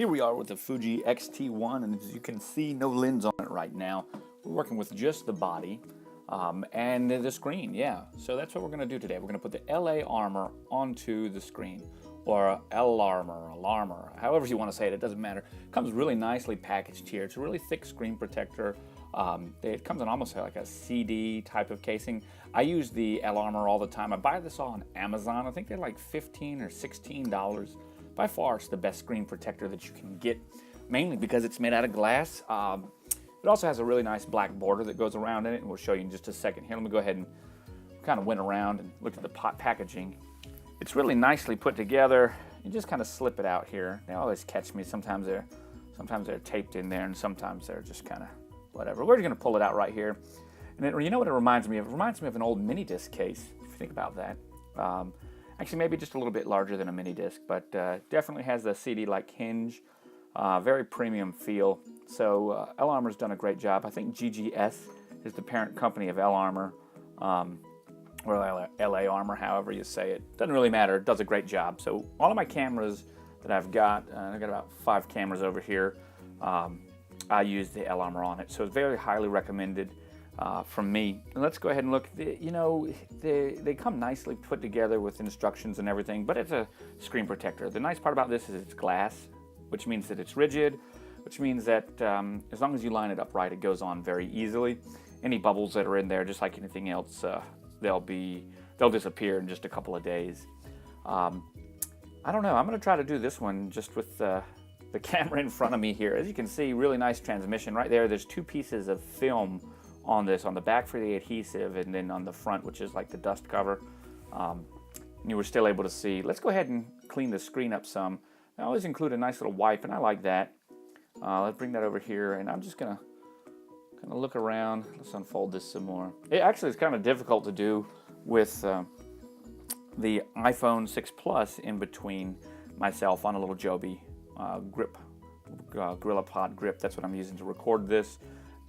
Here we are with the Fuji XT1, and as you can see, no lens on it right now. We're working with just the body and the screen, yeah. So that's what we're going to do today. We're going to put the LARMOR onto the screen, or LARMOR, however you want to say it, it doesn't matter. It comes really nicely packaged here. It's a really thick screen protector. It comes in almost like a CD type of casing. I use the LARMOR all the time. I buy this on Amazon. I think they're like $15 or $16. By far, it's the best screen protector that you can get, mainly because it's made out of glass. It also has a really nice black border that goes around in it, and we'll show you in just a second. Here, let me go ahead and kind of went around and looked at the packaging. It's really nicely put together. You just kind of slip it out here. They always catch me. Sometimes they're taped in there, and sometimes they're just kind of whatever. We're just going to pull it out right here. And you know what it reminds me of? It reminds me of an old mini disc case, if you think about that. Actually, maybe just a little bit larger than a mini disc, but definitely has the CD-like hinge. Very premium feel. So LARMOR's done a great job. I think GGS is the parent company of LARMOR, or LARMOR, however you say it. Doesn't really matter. It does a great job. So all of my cameras that I've got about 5 cameras over here. I use the LARMOR on it, so it's very highly recommended from me. And let's go ahead and look. They come nicely put together with instructions and everything, but it's a screen protector. The nice part about this is it's glass, which means that it's rigid, which means that as long as you line it up right, it goes on very easily. Any bubbles that are in there, just like anything else, they'll disappear in just a couple of days. I don't know. I'm going to try to do this one just with the camera in front of me here. As you can see, really nice transmission right there. There's 2 pieces of film on this, on the back for the adhesive, and then on the front, which is like the dust cover. You were still able to see. Let's go ahead and clean the screen up some. I always include a nice little wipe, and I like that. Let's bring that over here, and I'm just gonna kind of look around. Let's unfold this some more. It actually is kind of difficult to do with the iPhone 6 Plus in between myself on a little Joby grip, GorillaPod grip. That's what I'm using to record this,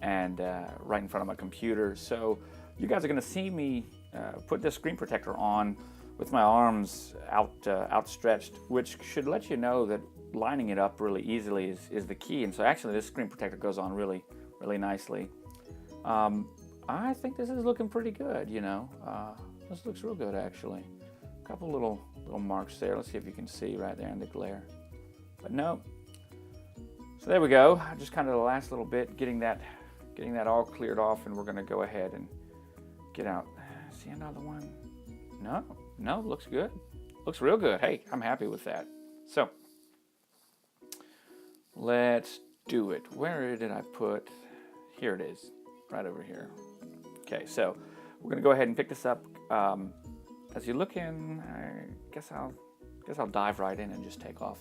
and right in front of my computer. So you guys are going to see me put this screen protector on with my arms outstretched, which should let you know that lining it up really easily is the key. And so actually this screen protector goes on really, really nicely. I think this is looking pretty good, you know. This looks real good, actually. A couple little marks there. Let's see if you can see right there in the glare. But no. So there we go. Just kind of the last little bit, getting that all cleared off, and we're going to go ahead and get out. See another one? No, looks good. Looks real good. Hey, I'm happy with that. So let's do it. Where did I put? Here it is, right over here. Okay, so we're going to go ahead and pick this up. As you look in, I guess I'll dive right in and just take off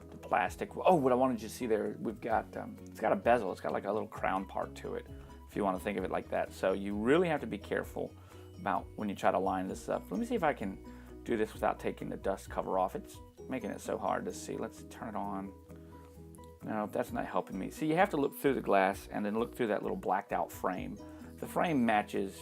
the plastic. Oh, what I wanted you to see there, we've got it's got a bezel. It's got like a little crown part to it, if you want to think of it like that. So you really have to be careful about when you try to line this up. Let me see if I can do this without taking the dust cover off. It's making it so hard to see. Let's turn it on. No, that's not helping me. See, you have to look through the glass and then look through that little blacked out frame. The frame matches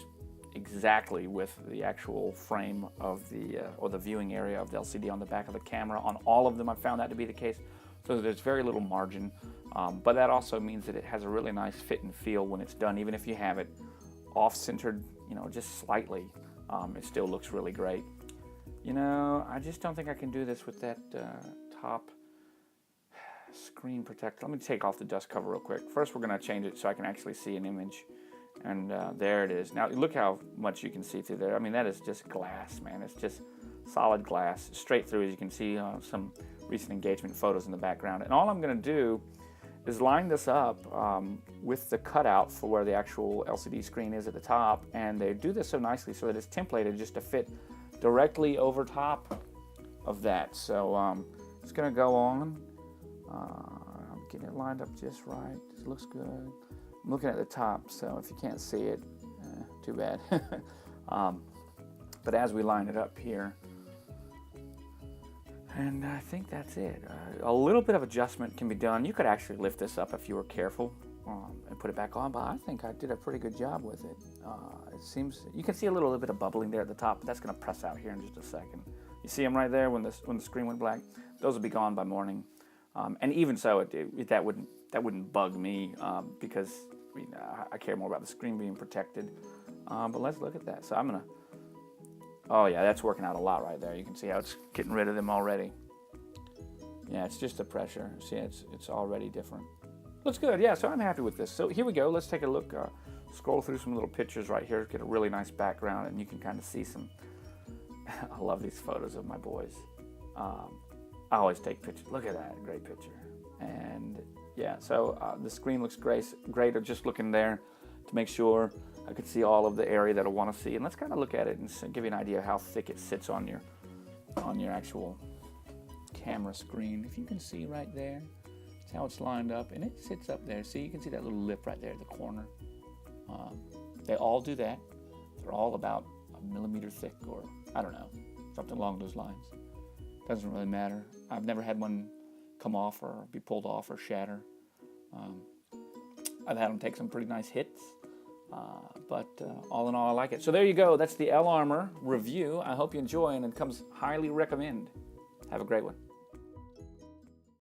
exactly with the actual frame of the or the viewing area of the LCD on the back of the camera. On all of them, I've found that to be the case. So there's very little margin, but that also means that it has a really nice fit and feel when it's done. Even if you have it off-centered, you know, just slightly, it still looks really great. You know, I just don't think I can do this with that top screen protector. Let me take off the dust cover real quick. First, we're going to change it so I can actually see an image. And there it is. Now, look how much you can see through there. I mean, that is just glass, man. It's just solid glass, straight through, as you can see some recent engagement photos in the background. And all I'm going to do is line this up with the cutout for where the actual LCD screen is at the top. And they do this so nicely so that it's templated just to fit directly over top of that. So it's going to go on. I'm getting it lined up just right. It looks good. I'm looking at the top, so if you can't see it, too bad. But as we line it up here, and I think that's it. A little bit of adjustment can be done. You could actually lift this up if you were careful and put it back on, but I think I did a pretty good job with it. It seems, you can see a little bit of bubbling there at the top, but that's going to press out here in just a second. You see them right there when the screen went black? Those will be gone by morning. And even so, that wouldn't bug me because I care more about the screen being protected. But let's look at that. So I'm gonna. Oh yeah, that's working out a lot right there. You can see how it's getting rid of them already. Yeah, it's just the pressure. See, it's already different. Looks good. Yeah, so I'm happy with this. So here we go. Let's take a look. Scroll through some little pictures right here. Get a really nice background, and you can kind of see some. I love these photos of my boys. I always take pictures. Look at that, great picture. And yeah, so the screen looks great. Just looking there to make sure I could see all of the area that I want to see. And let's kind of look at it and give you an idea of how thick it sits on your actual camera screen. If you can see right there, that's how it's lined up, and it sits up there. See, you can see that little lip right there at the corner. They all do that. They're all about a millimeter thick, or I don't know, something along those lines. Doesn't really matter. I've never had one come off or be pulled off or shatter. I've had them take some pretty nice hits, but all in all, I like it. So there you go. That's the LARMOR review. I hope you enjoy, and it comes highly recommend. Have a great one.